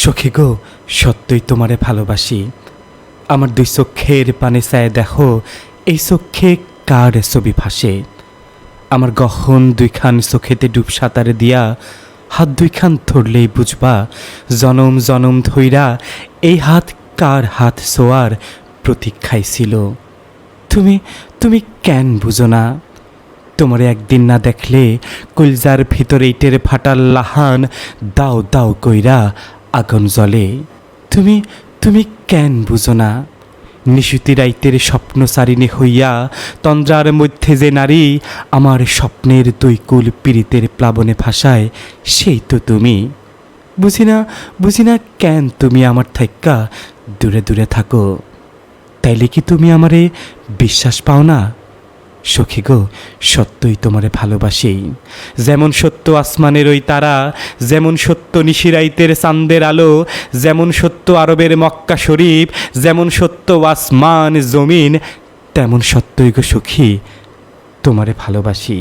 সখী গো, সত্যই তোমারে ভালোবাসি। আমার দুই চক্ষের পানে চায় দেখো, এই চক্ষে কার ছবি ভাসে। আমার গহন দুইখান চোখেতে ডুব সাঁতারে দিয়া, হাত দুইখান ধরলেই বুঝবা, জনম জনম ধইরা এই হাত কার হাত ছোঁয়ার প্রতীক্ষায় ছিল। তুমি তুমি কেন বুঝো না? তোমারে একদিন না দেখলে কলজার ভিতরে ইটের ফাটার লাহান দাও দাও কইরা আগুন জ্বলে। তুমি তুমি কেন বুঝো না? নিশুতি রাইতের স্বপ্ন সারিণী হইয়া তন্দ্রার মধ্যে যে নারী আমার স্বপ্নের দৈকুল পীড়িতের প্লাবনে ভাসায়, সেই তো তুমি। বুঝি না কেন তুমি আমার থাইক্কা দূরে দূরে থাকো। তাইলে কি তুমি আমারে বিশ্বাস পাও না? সখী গো, সত্যই তোমারে ভালোবাসি। যেমন সত্য আসমানের ওই তারা, যেমন সত্য নিশিরাইতের চাঁদের আলো, যেমন সত্য আরবের মক্কা শরীফ, যেমন সত্য আসমান জমিন, তেমন সত্যই গো সখী তোমারে ভালোবাসি।